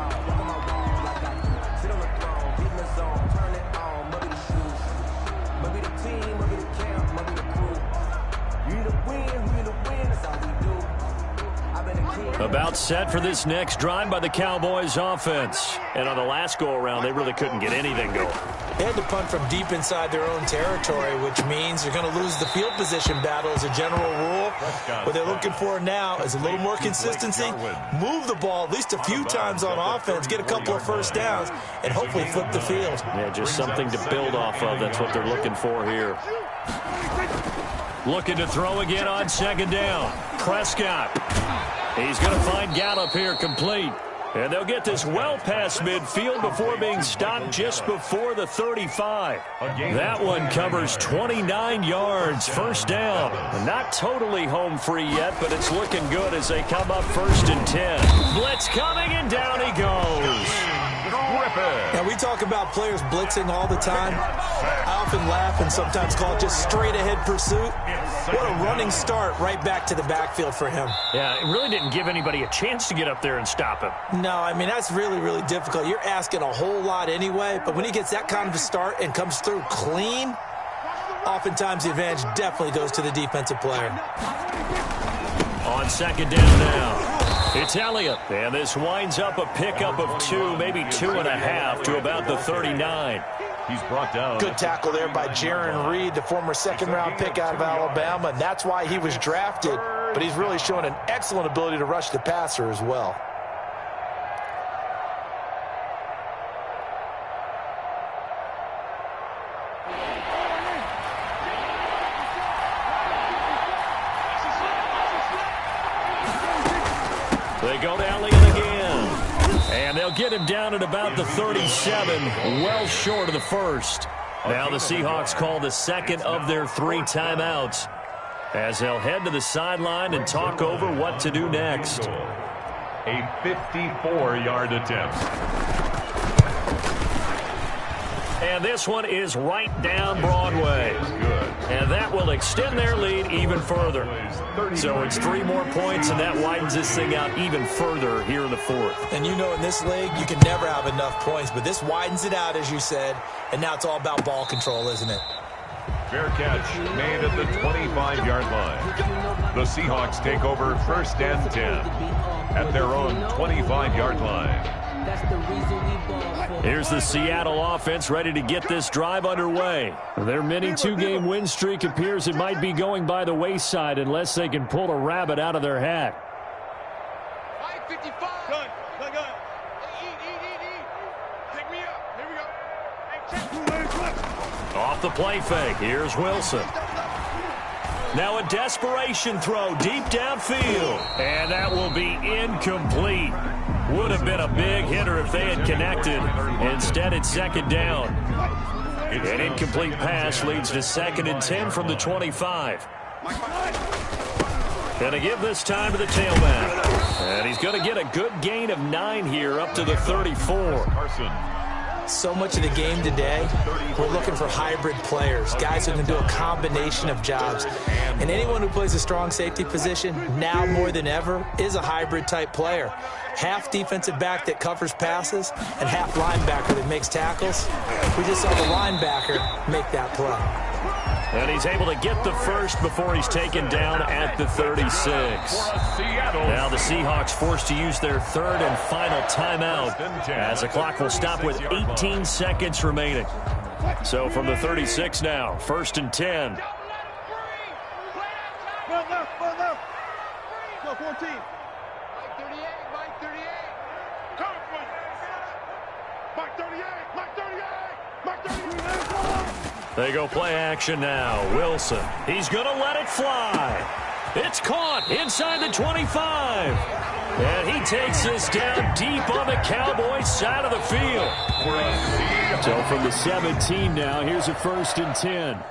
About set for this next drive by the Cowboys offense. And on the last go-around, they really couldn't get anything going. They had to punt from deep inside their own territory, which means they're going to lose the field position battle as a general rule. What they're looking for now is a little more consistency, move the ball at least a few times on offense, get a couple of first downs, and hopefully flip the field. Yeah, just something to build off of. That's what they're looking for here. Looking to throw again on second down. Prescott. He's going to find Gallup here complete. And they'll get this well past midfield before being stopped just before the 35. That one covers 29 yards. First down. Not totally home free yet, but it's looking good as they come up 1st and 10. Blitz coming, and down he goes. Now, we talk about players blitzing all the time. I often laugh and sometimes call it just straight-ahead pursuit. What a running start right back to the backfield for him. Yeah, it really didn't give anybody a chance to get up there and stop him. No, I mean, that's really, really difficult. You're asking a whole lot anyway, but when he gets that kind of a start and comes through clean, oftentimes the advantage definitely goes to the defensive player. On second down now. It's Elliott, and this winds up a pickup of 2, maybe 2.5 to about the 39. He's brought down. Good tackle there by Jaron Reed, the former second-round pick out of Alabama, and that's why he was drafted. But he's really shown an excellent ability to rush the passer as well. They go to Elliott again. And they'll get him down at about the 37, well short of the first. Now the Seahawks call the second of their 3 timeouts as they'll head to the sideline and talk over what to do next. A 54-yard attempt. And this one is right down Broadway. And that will extend their lead even further. So it's 3 more points, and that widens this thing out even further here in the 4th. And you know in this league, you can never have enough points, but this widens it out, as you said, and now it's all about ball control, isn't it? Fair catch made at the 25-yard line. The Seahawks take over 1st and 10 at their own 25-yard line. Here's the Seattle offense ready to get this drive underway. Their mini two-game win streak appears it might be going by the wayside unless they can pull a rabbit out of their hat. 55. Gun. Eat. Pick me up. Here we go. Off the play fake. Here's Wilson. Now a desperation throw deep downfield. And that will be incomplete. Would have been a big hitter if they had connected. Instead, it's 2nd down. An incomplete pass leads to 2nd and 10 from the 25. And to give this time to the tailback. And he's going to get a good gain of 9 here up to the 34. Carson. So much of the game today, we're looking for hybrid players, guys who can do a combination of jobs. And anyone who plays a strong safety position, now more than ever, is a hybrid type player. Half defensive back that covers passes and half linebacker that makes tackles. We just saw the linebacker make that play. And he's able to get the first before he's taken down at the 36. Now the Seahawks forced to use their 3rd and final timeout as the clock will stop with 18 seconds remaining. So from the 36 now, 1st and 10. Left. Go 14. Mike 38. Come on. Mike 38. They go play action now. Wilson. He's going to let it fly. It's caught inside the 25. And he takes this down deep on the Cowboys side of the field. So from the 17 now, here's a 1st and 10.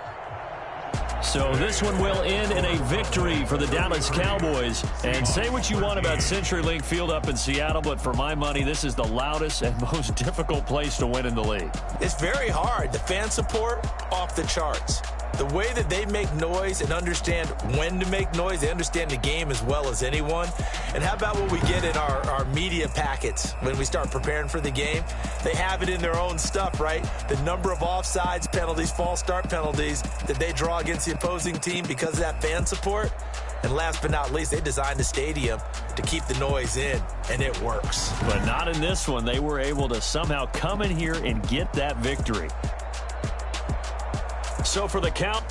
So this one will end in a victory for the Dallas Cowboys. And say what you want about CenturyLink Field up in Seattle, but for my money, this is the loudest and most difficult place to win in the league. It's very hard. The fan support, off the charts. The way that they make noise and understand when to make noise, they understand the game as well as anyone. And how about what we get in our media packets when we start preparing for the game? They have it in their own stuff, right? The number of offsides penalties, false start penalties that they draw against the opposing team because of that fan support. And last but not least, they designed the stadium to keep the noise in, and it works. But not in this one. They were able to somehow come in here and get that victory. So for the count,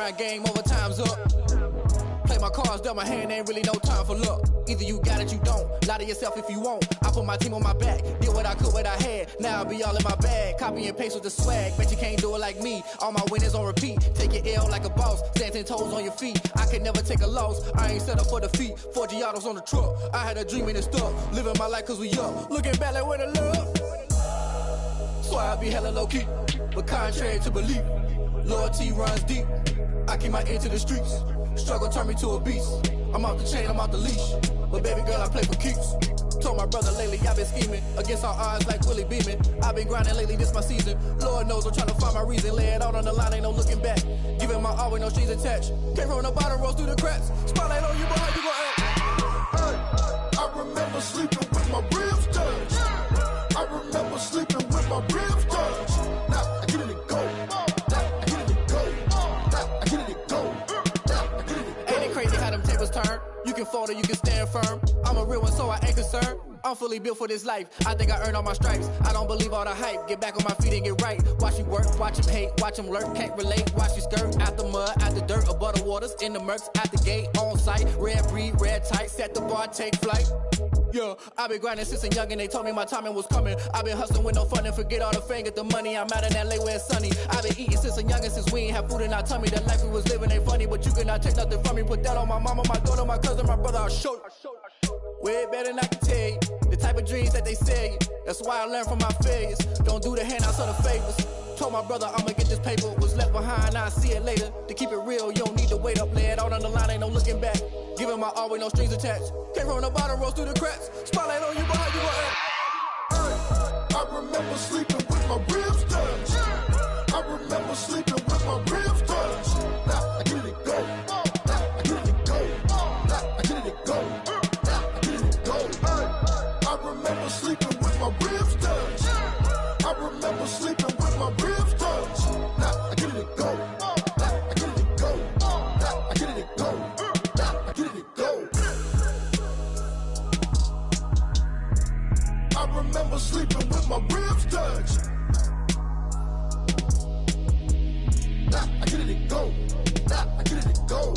grind game, overtime's up. Play my cards, dealt my hand, ain't really no time for luck. Either you got it, you don't. Lie to yourself if you won't. I put my team on my back, did what I could, what I had. Now I be all in my bag, copy and paste with the swag. Bet you can't do it like me. All my winners on repeat. Take your L like a boss, stand 10 toes on your feet. I could never take a loss. I ain't set up for defeat. 4 Giottos on the truck. I had a dream and it stuck. Living my life cause we up. Looking back like where the love. Swear I be hella low key, but contrary to belief, loyalty runs deep. I keep my ear to the streets. Struggle turned me to a beast. I'm off the chain, I'm off the leash. But baby girl, I play for keeps. Told my brother lately, I've been scheming against all odds like Willie Beeman. I've been grinding lately, this my season. Lord knows I'm trying to find my reason. Lay it out on the line, ain't no looking back. Giving my all with no strings attached. Came from the bottom, rose through the cracks. Spotlight on you, boy, how you gon' act? Hey, I remember sleeping with my ribs touched. I remember sleeping with my ribs touched. Now I get it to go. Now I get it to go. Now I get it to go. Now I get it to go. Ain't it crazy how them tables turn? You can fold or you can stand firm. I'm a real one, so I ain't concerned. I'm fully built for this life. I think I earned all my stripes. I don't believe all the hype. Get back on my feet and get right. Watch you work, watch him hate, watch him lurk. Can't relate, watch you skirt. Out the mud, out the dirt, above the waters, in the murks, out the gate, on site. Red breed, red tight, set the bar, take flight. Yeah, I been grinding since a young and they told me my timing was coming. I been hustling with no fun and forget all the fame, get the money. I'm out in LA where it's sunny. I been eating since a young and since we ain't have food in our tummy. The life we was living ain't funny, but you cannot take nothing from me. Put that on my mama, my daughter, my cousin, my brother, I'll show you. Way better than I can tell you. The type of dreams that they sell you. That's why I learned from my failures. Don't do the handouts or the favors. Told my brother I'ma get this paper. Was left behind, I'll see it later. To keep it real, you don't need to wait up. Lay it out on the line, ain't no looking back. Giving my all with no strings attached. Came from the bottom, rose through the cracks. Spotlight on you, boy, how you gon' act? Hey, I remember sleeping with my ribs touched. I remember sleeping with my ribs touched. Now I get it to go. Now I get it to go. Now I get it to go. Now I get it to go. Hey, I remember sleeping with my ribs touched. I remember sleeping with my ribs touched. Now I get it to go. Now I get it to go. Now I get it to go. Now I get it to go. I remember sleeping with my ribs touched. Now I get it to go. Now I get it to go.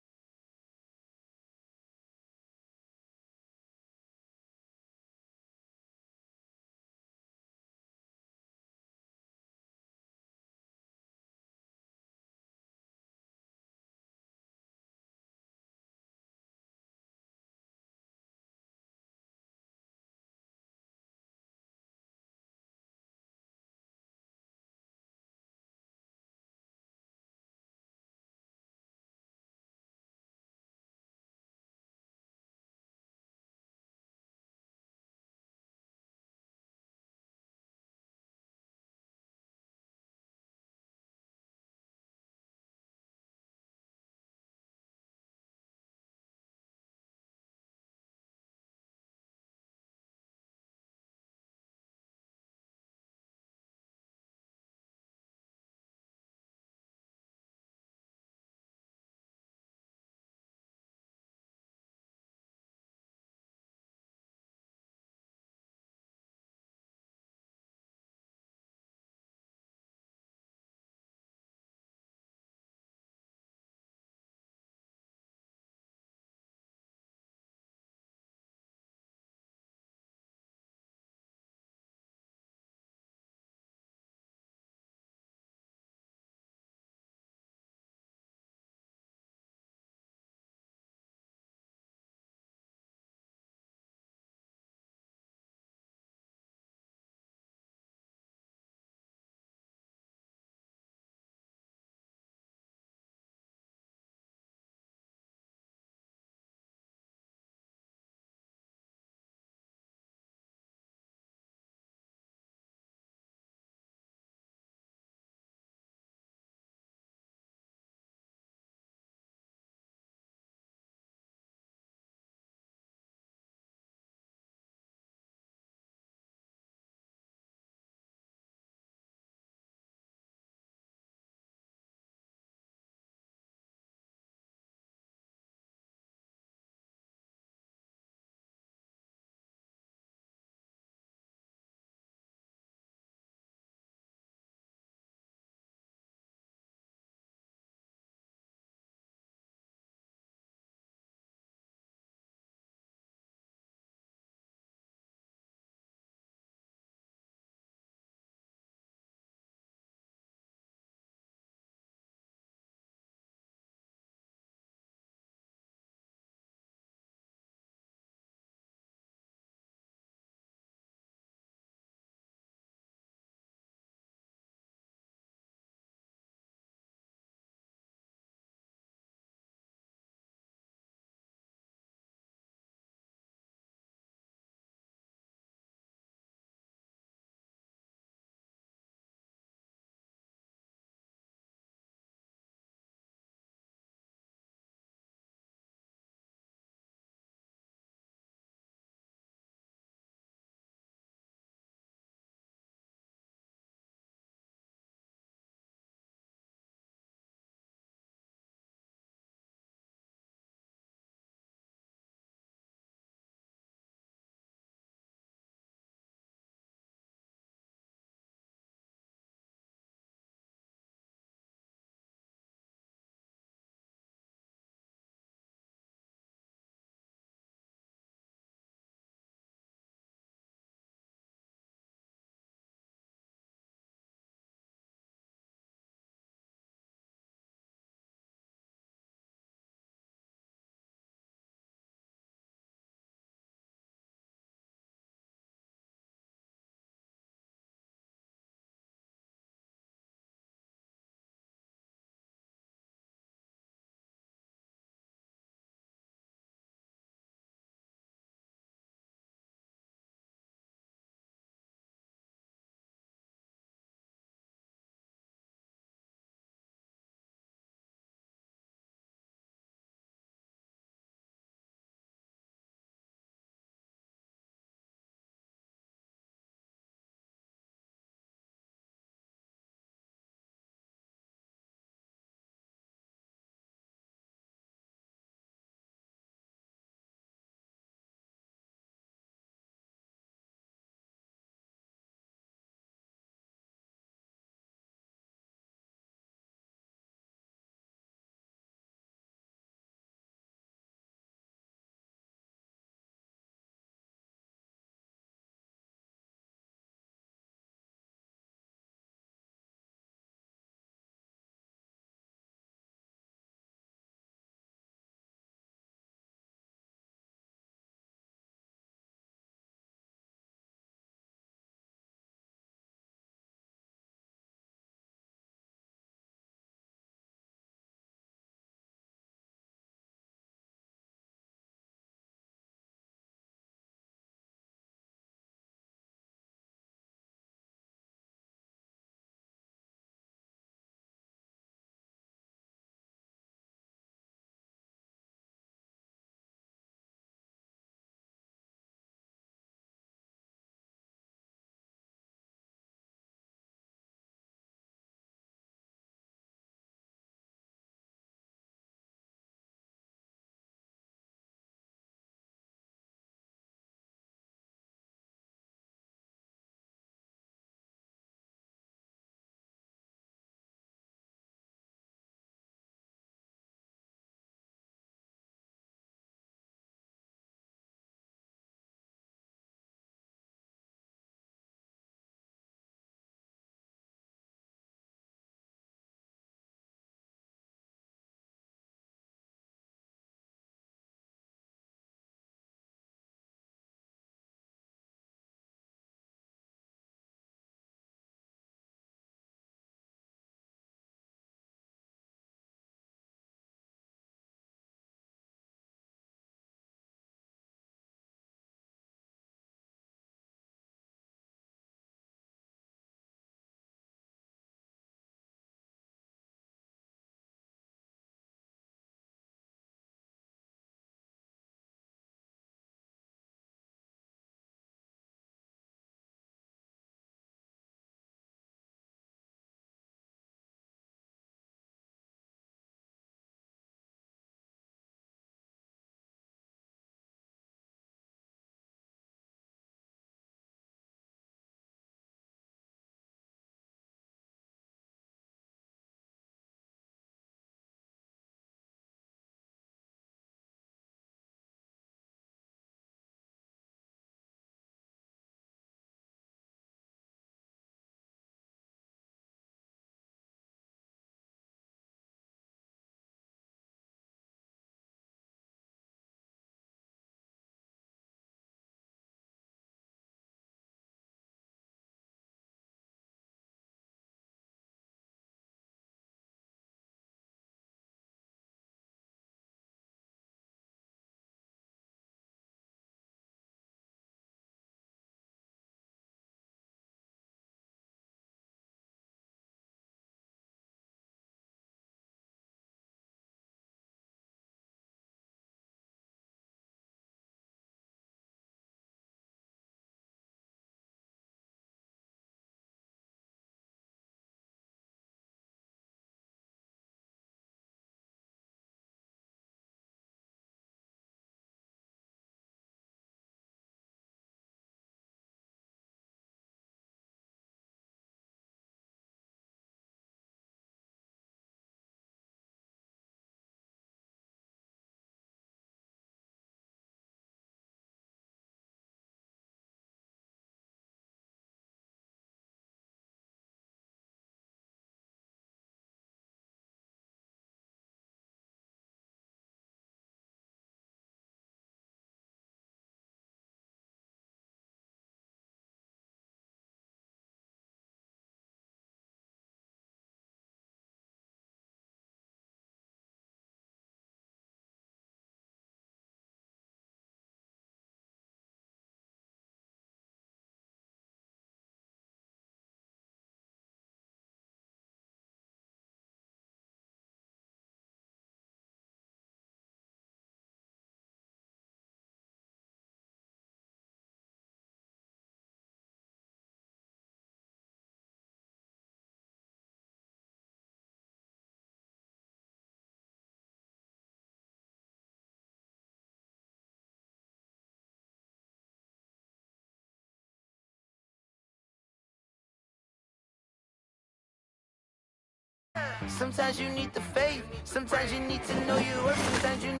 Sometimes you need the faith. Sometimes you need to know your worth. Sometimes you